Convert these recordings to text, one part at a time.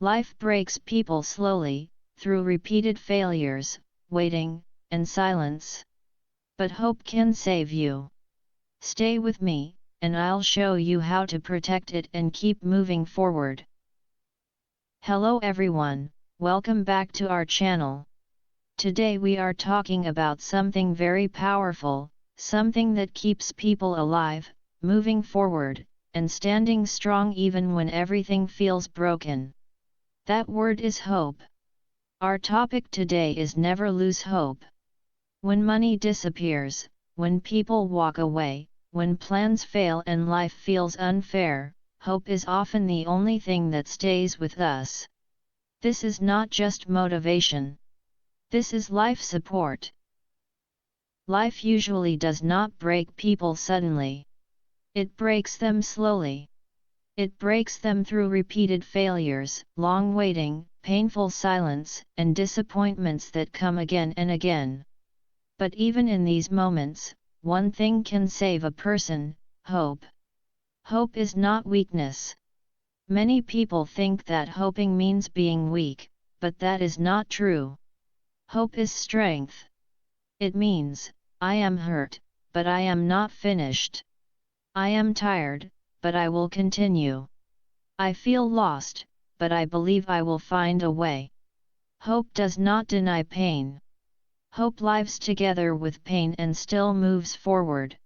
Life breaks people slowly, through repeated failures, waiting, and silence. But hope can save you. Stay with me, and I'll show you how to protect it and keep moving forward. Hello everyone, welcome back to our channel. Today we are talking about something very powerful, something that keeps people alive, moving forward, and standing strong even when everything feels broken. That word is hope. Our topic today is never lose hope. When money disappears, when people walk away, when plans fail and life feels unfair, hope is often the only thing that stays with us. This is not just motivation. This is life support. Life usually does not break people suddenly. It breaks them slowly. It breaks them through repeated failures, long waiting, painful silence, and disappointments that come again and again. But even in these moments, one thing can save a person: hope. Hope is not weakness. Many people think that hoping means being weak, but that is not true. Hope is strength. It means, I am hurt, but I am not finished. I am tired, but I will continue. I feel lost, but I believe I will find a way. Hope does not deny pain. Hope lives together with pain and still moves forward.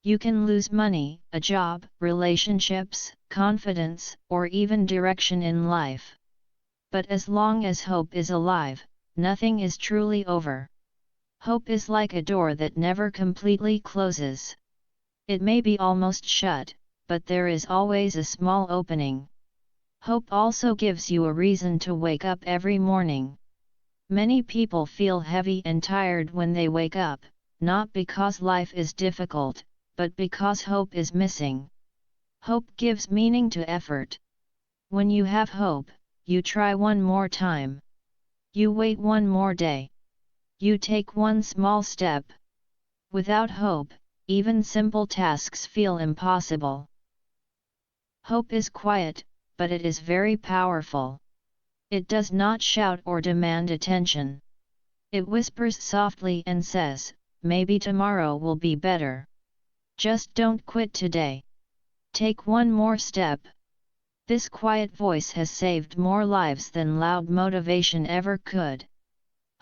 You can lose money, a job, relationships, confidence, or even direction in life. But as long as hope is alive, nothing is truly over. Hope is like a door that never completely closes. It may be almost shut, but there is always a small opening. Hope also gives you a reason to wake up every morning. Many people feel heavy and tired when they wake up, not because life is difficult, but because hope is missing. Hope gives meaning to effort. When you have hope, you try one more time. You wait one more day. You take one small step. Without hope, even simple tasks feel impossible. Hope is quiet, but it is very powerful. It does not shout or demand attention. It whispers softly and says, maybe tomorrow will be better. Just don't quit today. Take one more step. This quiet voice has saved more lives than loud motivation ever could.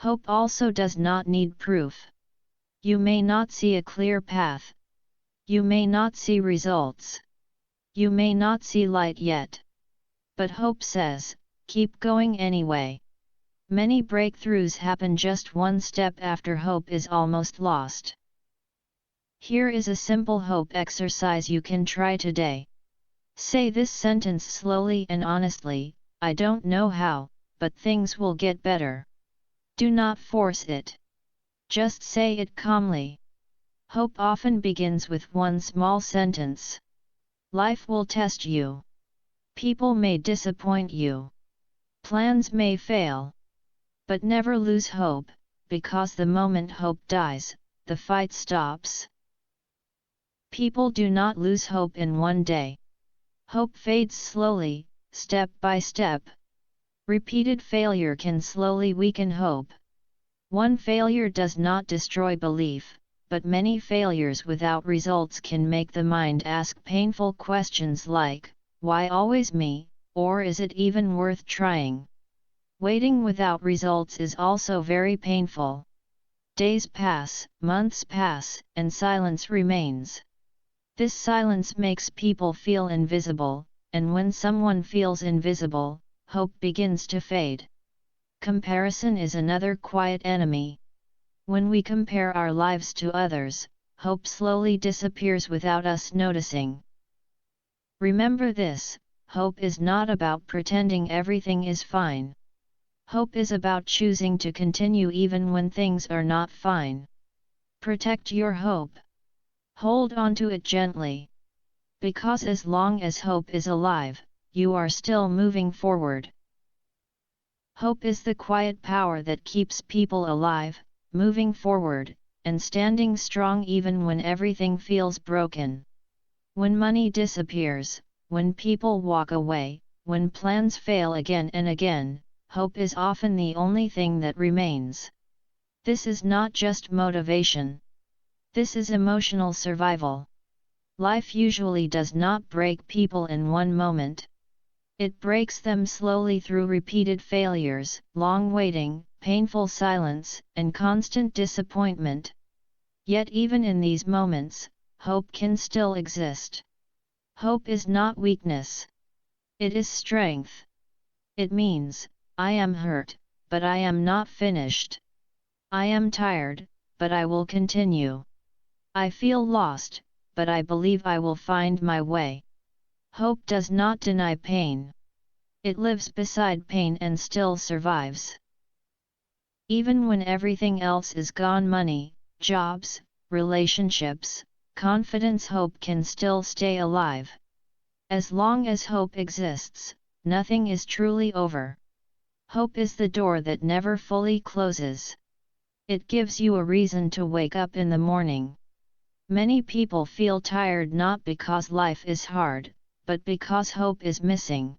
Hope also does not need proof. You may not see a clear path. You may not see results. You may not see light yet. But hope says, keep going anyway. Many breakthroughs happen just one step after hope is almost lost. Here is a simple hope exercise you can try today. Say this sentence slowly and honestly: I don't know how, but things will get better. Do not force it. Just say it calmly. Hope often begins with one small sentence. Life will test you. People may disappoint you. Plans may fail. But never lose hope, because the moment hope dies, the fight stops. People do not lose hope in one day. Hope fades slowly, step by step. Repeated failure can slowly weaken hope. One failure does not destroy belief, but many failures without results can make the mind ask painful questions like, why always me, or is it even worth trying? Waiting without results is also very painful. Days pass, months pass, and silence remains. This silence makes people feel invisible, and when someone feels invisible, hope begins to fade. Comparison is another quiet enemy. When we compare our lives to others, hope slowly disappears without us noticing. Remember this: hope is not about pretending everything is fine. Hope is about choosing to continue even when things are not fine. Protect your hope. Hold on to it gently. Because as long as hope is alive, you are still moving forward. Hope is the quiet power that keeps people alive, moving forward, and standing strong even when everything feels broken. When money disappears, when people walk away, when plans fail again and again, hope is often the only thing that remains. This is not just motivation. This is emotional survival. Life usually does not break people in one moment. It breaks them slowly through repeated failures, long waiting, painful silence, and constant disappointment. Yet even in these moments, hope can still exist. Hope is not weakness. It is strength. It means, I am hurt, but I am not finished. I am tired, but I will continue. I feel lost, but I believe I will find my way. Hope does not deny pain. It lives beside pain and still survives. Even when everything else is gone, money, jobs, relationships, confidence, hope can still stay alive. As long as hope exists, nothing is truly over. Hope is the door that never fully closes. It gives you a reason to wake up in the morning. Many people feel tired not because life is hard, but because hope is missing.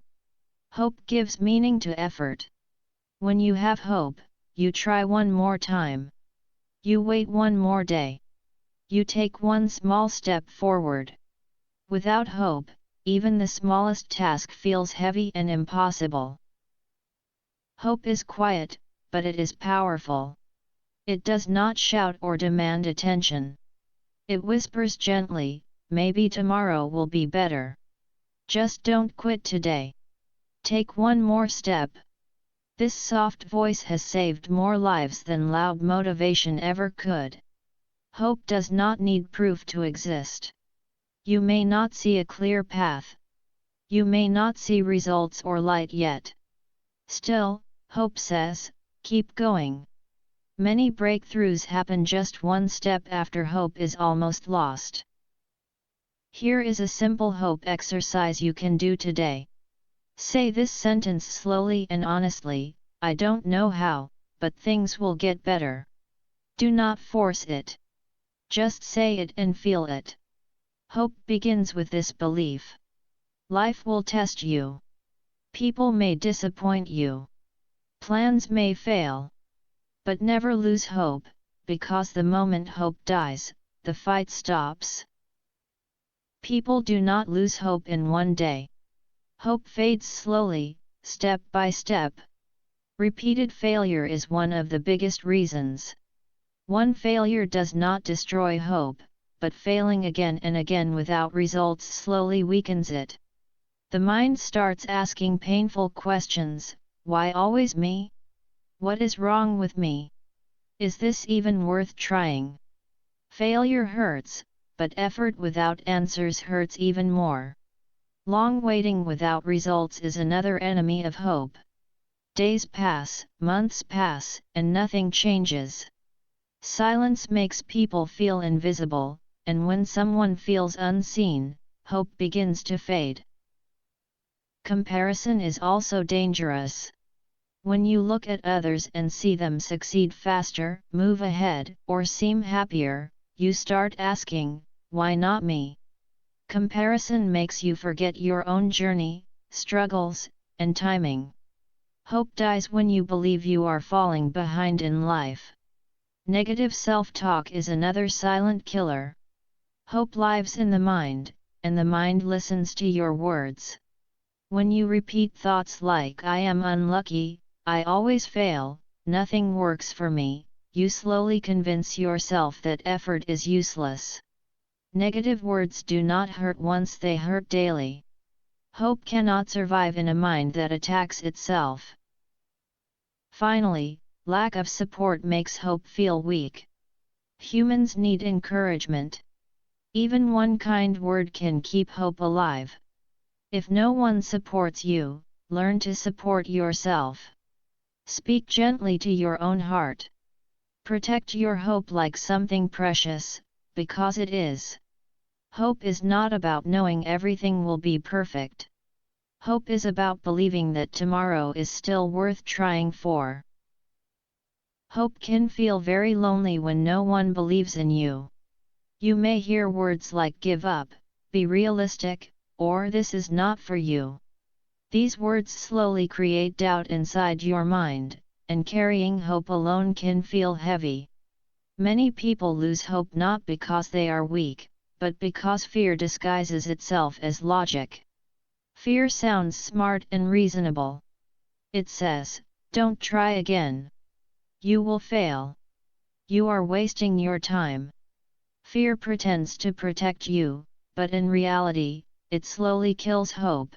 Hope gives meaning to effort. When you have hope, you try one more time. You wait one more day. You take one small step forward. Without hope, even the smallest task feels heavy and impossible. Hope is quiet, but it is powerful. It does not shout or demand attention. It whispers gently, maybe tomorrow will be better. Just don't quit today. Take one more step. This soft voice has saved more lives than loud motivation ever could. Hope does not need proof to exist. You may not see a clear path. You may not see results or light yet. Still, hope says, keep going. Many breakthroughs happen just one step after hope is almost lost. Here is a simple hope exercise you can do today. Say this sentence slowly and honestly, I don't know how, but things will get better. Do not force it. Just say it and feel it. Hope begins with this belief. Life will test you. People may disappoint you. Plans may fail. But never lose hope, because the moment hope dies, the fight stops. People do not lose hope in one day. Hope fades slowly, step by step. Repeated failure is one of the biggest reasons. One failure does not destroy hope, but failing again and again without results slowly weakens it. The mind starts asking painful questions, why always me? What is wrong with me? Is this even worth trying? Failure hurts, but effort without answers hurts even more. Long waiting without results is another enemy of hope. Days pass, months pass, and nothing changes. Silence makes people feel invisible, and when someone feels unseen, hope begins to fade. Comparison is also dangerous. When you look at others and see them succeed faster, move ahead, or seem happier, you start asking, why not me? Comparison makes you forget your own journey, struggles, and timing. Hope dies when you believe you are falling behind in life. Negative self-talk is another silent killer. Hope lives in the mind, and the mind listens to your words. When you repeat thoughts like I am unlucky, I always fail, nothing works for me, you slowly convince yourself that effort is useless. Negative words do not hurt once, they hurt daily. Hope cannot survive in a mind that attacks itself. Finally, lack of support makes hope feel weak. Humans need encouragement. Even one kind word can keep hope alive. If no one supports you, learn to support yourself. Speak gently to your own heart. Protect your hope like something precious, because it is. Hope is not about knowing everything will be perfect. Hope is about believing that tomorrow is still worth trying for. Hope can feel very lonely when no one believes in you. You may hear words like give up, be realistic, or this is not for you. These words slowly create doubt inside your mind, and carrying hope alone can feel heavy. Many people lose hope not because they are weak, but because fear disguises itself as logic. Fear sounds smart and reasonable. It says, "Don't try again. You will fail. You are wasting your time." Fear pretends to protect you, but in reality, it slowly kills hope.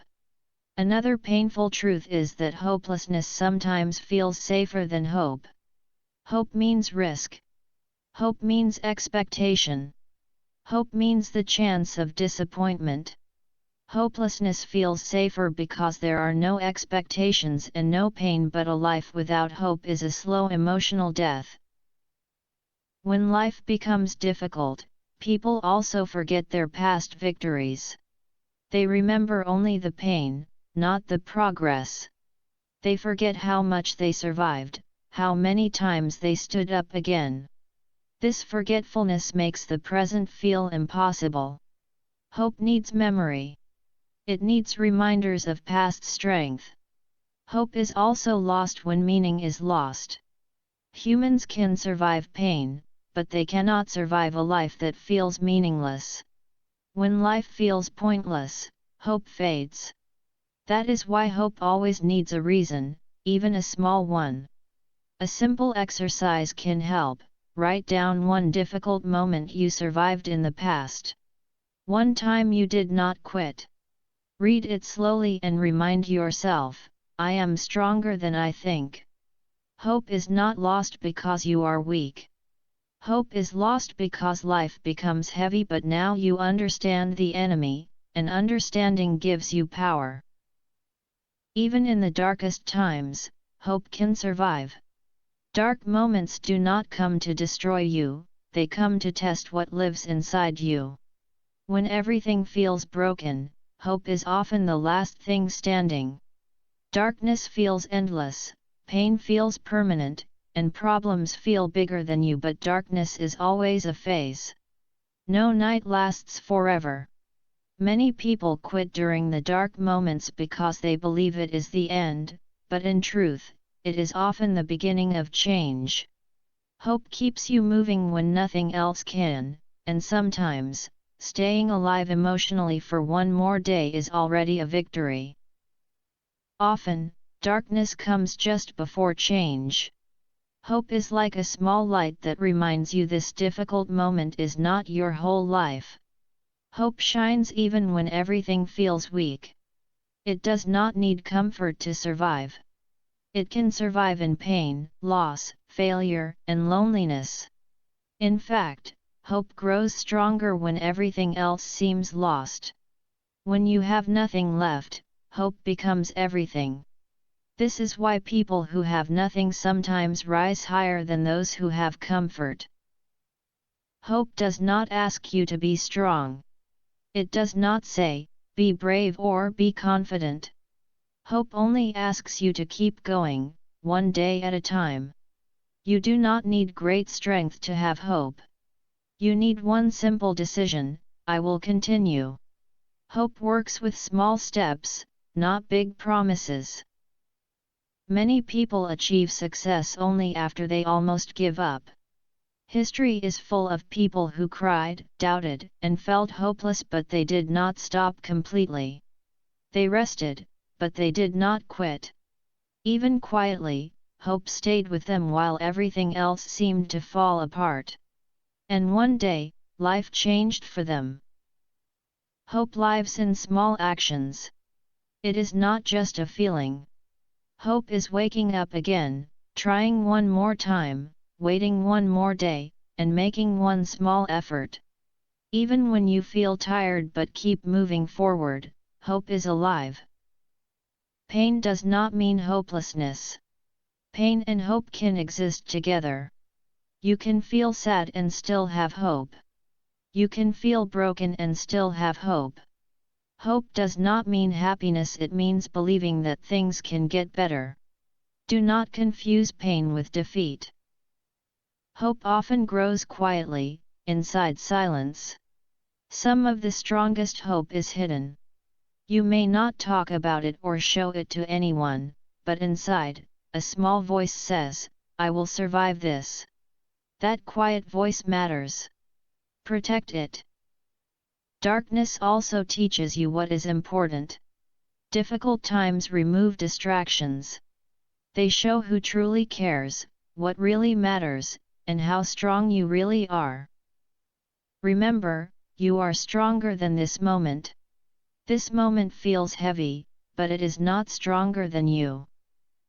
Another painful truth is that hopelessness sometimes feels safer than hope. Hope means risk. Hope means expectation. Hope means the chance of disappointment. Hopelessness feels safer because there are no expectations and no pain, but a life without hope is a slow emotional death. When life becomes difficult, people also forget their past victories. They remember only the pain, not the progress. They forget how much they survived, how many times they stood up again. This forgetfulness makes the present feel impossible. Hope needs memory. It needs reminders of past strength. Hope is also lost when meaning is lost. Humans can survive pain, but they cannot survive a life that feels meaningless. When life feels pointless, hope fades. That is why hope always needs a reason, even a small one. A simple exercise can help. Write down one difficult moment you survived in the past. One time you did not quit. Read it slowly and remind yourself, "I am stronger than I think." Hope is not lost because you are weak. Hope is lost because life becomes heavy, but now you understand the enemy, and understanding gives you power. Even in the darkest times, hope can survive. Dark moments do not come to destroy you, they come to test what lives inside you. When everything feels broken, hope is often the last thing standing. Darkness feels endless, pain feels permanent, and problems feel bigger than you, but darkness is always a phase. No night lasts forever. Many people quit during the dark moments because they believe it is the end, but in truth, it is often the beginning of change. Hope keeps you moving when nothing else can, and sometimes, staying alive emotionally for one more day is already a victory. Often, darkness comes just before change. Hope is like a small light that reminds you this difficult moment is not your whole life. Hope shines even when everything feels weak. It does not need comfort to survive. It can survive in pain, loss, failure, and loneliness. In fact, hope grows stronger when everything else seems lost. When you have nothing left, hope becomes everything. This is why people who have nothing sometimes rise higher than those who have comfort. Hope does not ask you to be strong. It does not say, "Be brave" or "Be confident." Hope only asks you to keep going, one day at a time. You do not need great strength to have hope. You need one simple decision: I will continue. Hope works with small steps, not big promises. Many people achieve success only after they almost give up. History is full of people who cried, doubted, and felt hopeless, but they did not stop completely. They rested, but they did not quit. Even quietly, hope stayed with them while everything else seemed to fall apart. And one day, life changed for them. Hope lives in small actions. It is not just a feeling. Hope is waking up again, trying one more time, waiting one more day, and making one small effort. Even when you feel tired but keep moving forward, hope is alive. Pain does not mean hopelessness. Pain and hope can exist together. You can feel sad and still have hope. You can feel broken and still have hope. Hope does not mean happiness, it means believing that things can get better. Do not confuse pain with defeat. Hope often grows quietly, inside silence. Some of the strongest hope is hidden. You may not talk about it or show it to anyone, but inside, a small voice says, "I will survive this." That quiet voice matters. Protect it. Darkness also teaches you what is important. Difficult times remove distractions. They show who truly cares, what really matters, and how strong you really are. Remember, you are stronger than this moment. This moment feels heavy, but it is not stronger than you.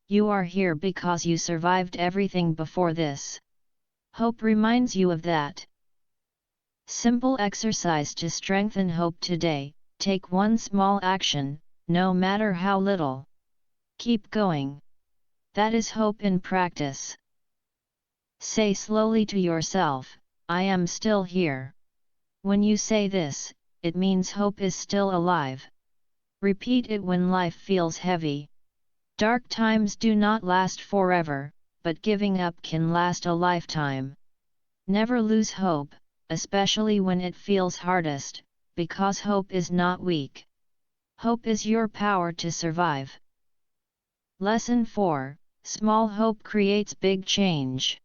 You are here because you survived everything before this. Hope reminds you of that. Simple exercise to strengthen hope today: take one small action, no matter how little. Keep going. That is hope in practice. Say slowly to yourself, "I am still here." When you say this, it means hope is still alive. Repeat it when life feels heavy. Dark times do not last forever, but giving up can last a lifetime. Never lose hope, especially when it feels hardest, because hope is not weak. Hope is your power to survive. Lesson 4: Small hope creates big change.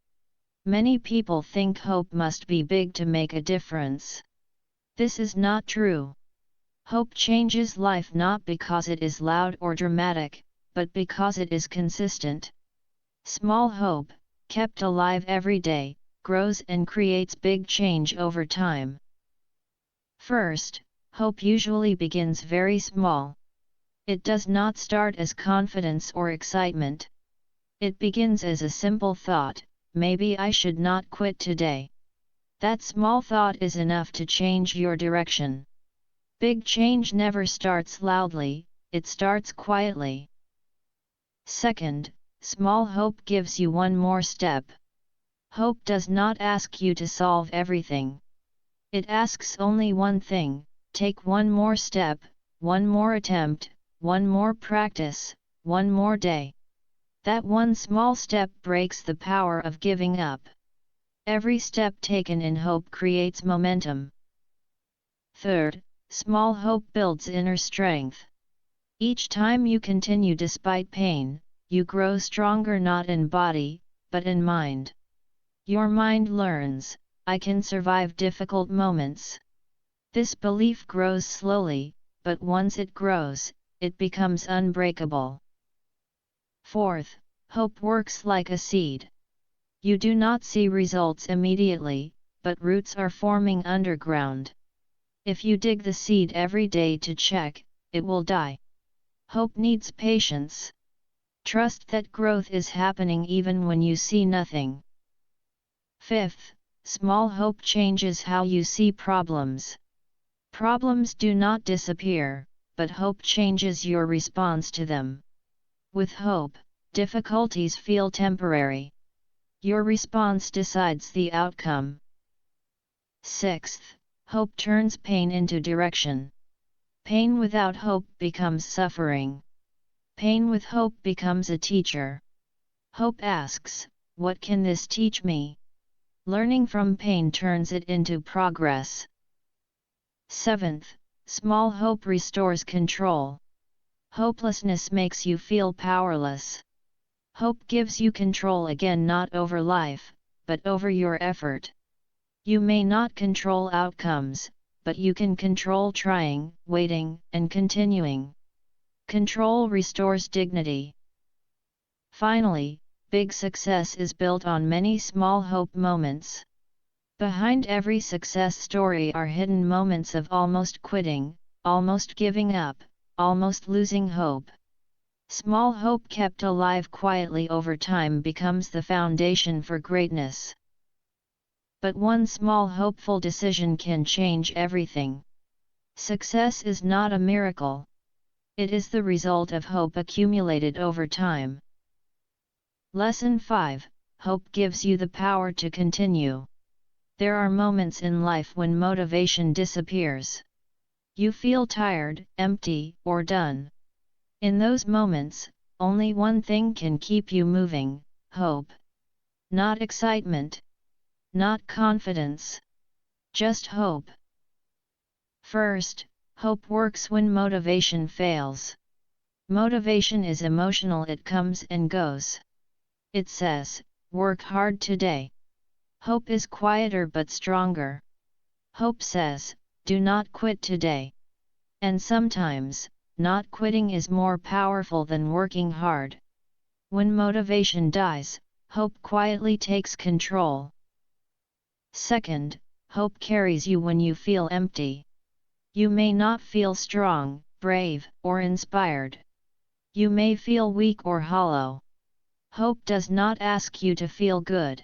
Many people think hope must be big to make a difference. This is not true. Hope changes life not because it is loud or dramatic, but because it is consistent. Small hope, kept alive every day, grows and creates big change over time. First, hope usually begins very small. It does not start as confidence or excitement. It begins as a simple thought: maybe I should not quit today. That small thought is enough to change your direction. Big change never starts loudly, it starts quietly. Second, small hope gives you one more step. Hope does not ask you to solve everything. It asks only one thing: take one more step, one more attempt, one more practice, one more day. That one small step breaks the power of giving up. Every step taken in hope creates momentum. Third, small hope builds inner strength. Each time you continue despite pain, you grow stronger not in body, but in mind. Your mind learns, "I can survive difficult moments." This belief grows slowly, but once it grows, it becomes unbreakable. Fourth, hope works like a seed. You do not see results immediately, but roots are forming underground. If you dig the seed every day to check, it will die. Hope needs patience. Trust that growth is happening even when you see nothing. Fifth, small hope changes how you see problems. Problems do not disappear, but hope changes your response to them. With hope, difficulties feel temporary. Your response decides the outcome. Sixth, hope turns pain into direction. Pain without hope becomes suffering. Pain with hope becomes a teacher. Hope asks, "What can this teach me?" Learning from pain turns it into progress. Seventh, small hope restores control. Hopelessness makes you feel powerless. Hope gives you control again, not over life, but over your effort. You may not control outcomes, but you can control trying, waiting, and continuing. Control restores dignity. Finally, big success is built on many small hope moments. Behind every success story are hidden moments of almost quitting, almost giving up, almost losing hope. Small hope kept alive quietly over time becomes the foundation for greatness. But one small hopeful decision can change everything. Success is not a miracle. It is the result of hope accumulated over time. Lesson 5: Hope gives you the power to continue. There are moments in life when motivation disappears. You feel tired, empty, or done. In those moments, only one thing can keep you moving: hope. Not excitement. Not confidence. Just hope. First, Hope works when motivation fails. Motivation is emotional, it comes and goes. It says, work hard today. Hope is quieter but stronger. Hope says, do not quit today. And sometimes, not quitting is more powerful than working hard. When motivation dies, hope quietly takes control. Second, hope carries you when you feel empty. You may not feel strong, brave, or inspired. You may feel weak or hollow. Hope does not ask you to feel good.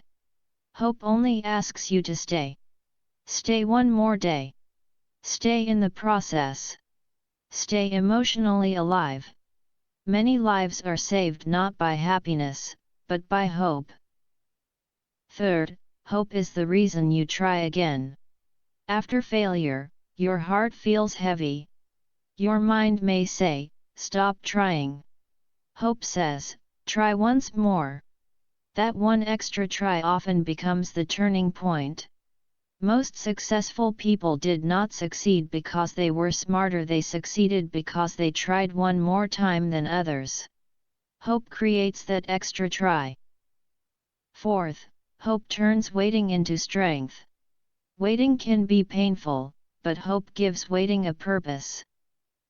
Hope only asks you to stay. Stay one more day. Stay in the process. Stay emotionally alive. Many lives are saved not by happiness, but by hope. Third, hope is the reason you try again. After failure, your heart feels heavy. Your mind may say, stop trying. Hope says, try once more. That one extra try often becomes the turning point. Most successful people did not succeed because they were smarter, they succeeded because they tried one more time than others. Hope creates that extra try. Fourth, hope turns waiting into strength. Waiting can be painful, but hope gives waiting a purpose.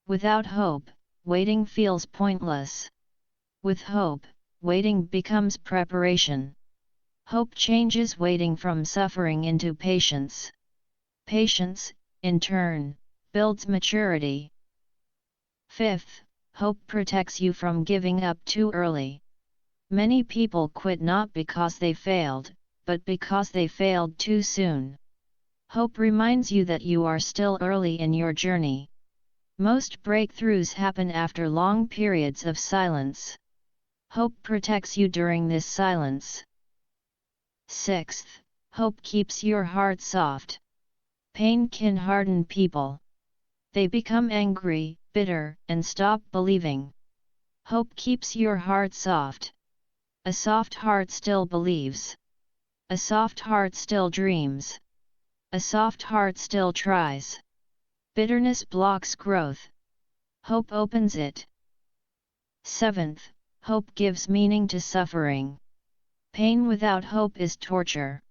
Without hope, waiting feels pointless. With hope, waiting becomes preparation. Hope changes waiting from suffering into patience. Patience, in turn, builds maturity. Fifth, hope protects you from giving up too early. Many people quit not because they failed, but because they failed too soon. Hope reminds you that you are still early in your journey. Most breakthroughs happen after long periods of silence. Hope protects you during this silence. Sixth, hope keeps your heart soft. Pain can harden people. They become angry, bitter, and stop believing. Hope keeps your heart soft. A soft heart still believes. A soft heart still dreams. A soft heart still tries. Bitterness blocks growth. Hope opens it. Seventh, hope gives meaning to suffering. Pain without hope is torture.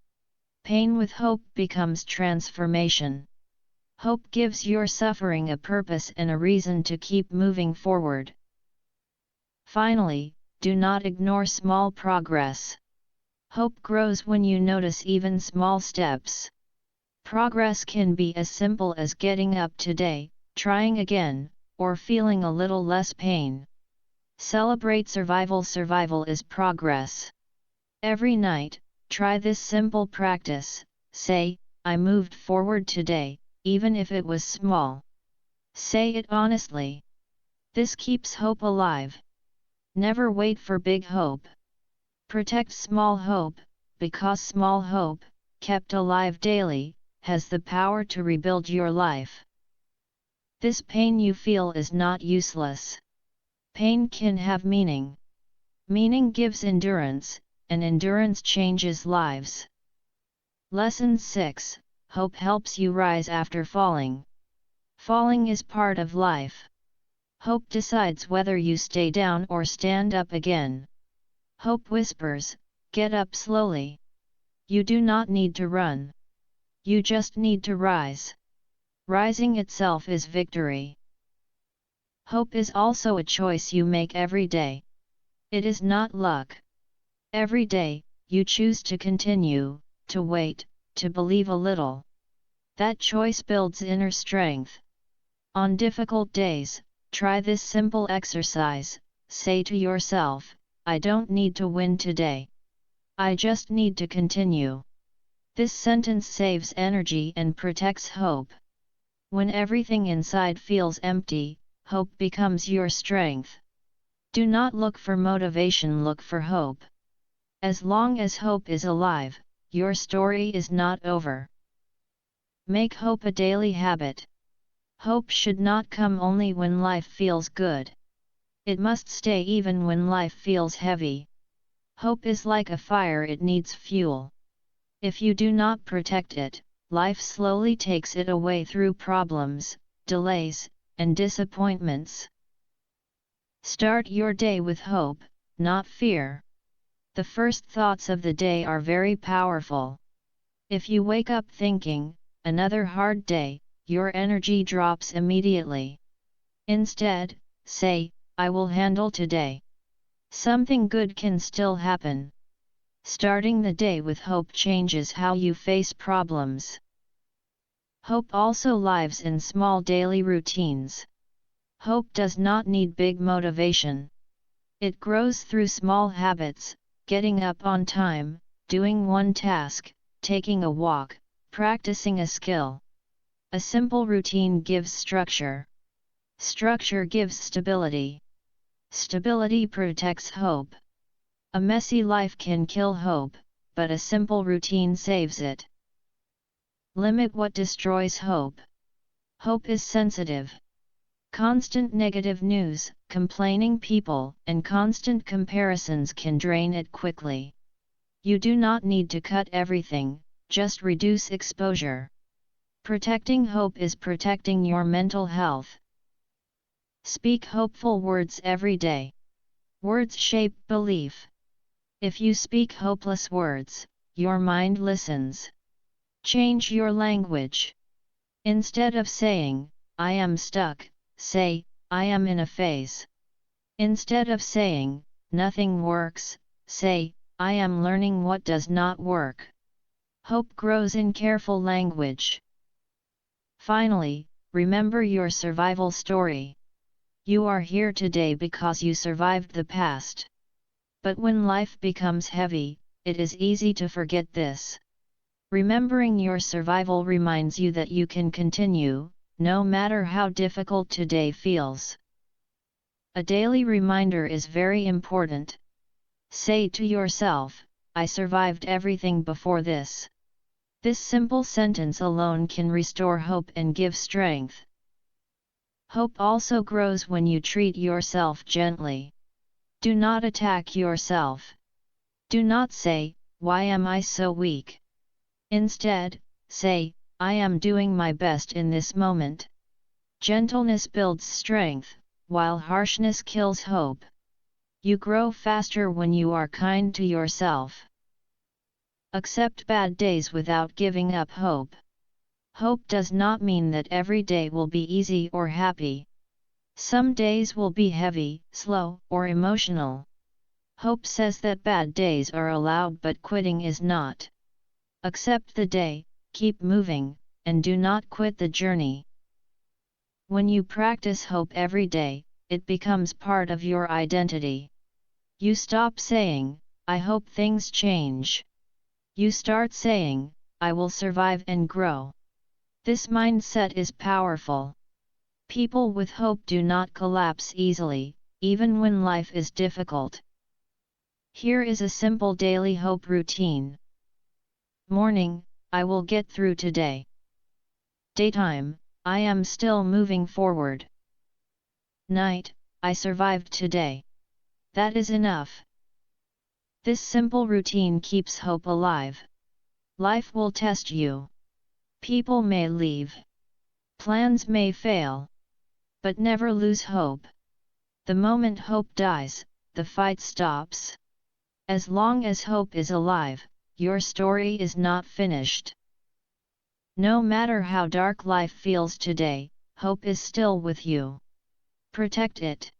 Pain with hope becomes transformation. Hope gives your suffering a purpose and a reason to keep moving forward. Finally, do not ignore small progress. Hope grows when you notice even small steps. Progress can be as simple as getting up today, trying again, or feeling a little less pain. Celebrate survival. Survival is progress. Every night, try this simple practice. Say, I moved forward today, even if it was small. Say it honestly. This keeps hope alive. Never wait for big hope. Protect small hope, because small hope, kept alive daily, has the power to rebuild your life. This pain you feel is not useless. Pain can have meaning. Meaning gives endurance, and endurance changes lives. Lesson 6, hope helps you rise after falling. Falling is part of life. Hope decides whether you stay down or stand up again. Hope whispers, get up slowly. You do not need to run. You just need to rise. Rising itself is victory. Hope is also a choice you make every day. It is not luck. Every day, you choose to continue, to wait, to believe a little. That choice builds inner strength. On difficult days, try this simple exercise. Say to yourself, I don't need to win today. I just need to continue. This sentence saves energy and protects hope. When everything inside feels empty, hope becomes your strength. Do not look for motivation, look for hope. As long as hope is alive, your story is not over. Make hope a daily habit. Hope should not come only when life feels good. It must stay even when life feels heavy. Hope is like a fire, it needs fuel. If you do not protect it, life slowly takes it away through problems, delays, and disappointments. Start your day with hope, not fear. The first thoughts of the day are very powerful. If you wake up thinking, another hard day, your energy drops immediately. Instead, say, I will handle today. Something good can still happen. Starting the day with hope changes how you face problems. Hope also lives in small daily routines. Hope does not need big motivation. It grows through small habits, getting up on time, doing one task, taking a walk, practicing a skill. A simple routine gives structure. Structure gives stability. Stability protects hope. A messy life can kill hope, but a simple routine saves it. Limit what destroys hope. Hope is sensitive. Constant negative news, complaining people, and constant comparisons can drain it quickly. You do not need to cut everything, just reduce exposure. Protecting hope is protecting your mental health. Speak hopeful words every day. Words shape belief. If you speak hopeless words, your mind listens. Change your language. Instead of saying, I am stuck, say, I am in a phase. Instead of saying, nothing works, say, I am learning what does not work. Hope grows in careful language. Finally, remember your survival story. You are here today because you survived the past. But when life becomes heavy, it is easy to forget this. Remembering your survival reminds you that you can continue, no matter how difficult today feels. A daily reminder is very important. Say to yourself, I survived everything before this. This simple sentence alone can restore hope and give strength. Hope also grows when you treat yourself gently. Do not attack yourself. Do not say, why am I so weak? Instead, say, I am doing my best in this moment. Gentleness builds strength, while harshness kills hope. You grow faster when you are kind to yourself. Accept bad days without giving up hope. Hope does not mean that every day will be easy or happy. Some days will be heavy, slow, or emotional. Hope says that bad days are allowed but quitting is not. Accept the day, keep moving, and do not quit the journey. When you practice hope every day, it becomes part of your identity. You stop saying, I hope things change. You start saying, I will survive and grow. This mindset is powerful. People with hope do not collapse easily, even when life is difficult. Here is a simple daily hope routine. Morning, I will get through today. Daytime, I am still moving forward. Night, I survived today. That is enough. This simple routine keeps hope alive. Life will test you. People may leave. Plans may fail. But never lose hope. The moment hope dies, the fight stops. As long as hope is alive, your story is not finished. No matter how dark life feels today, hope is still with you. Protect it.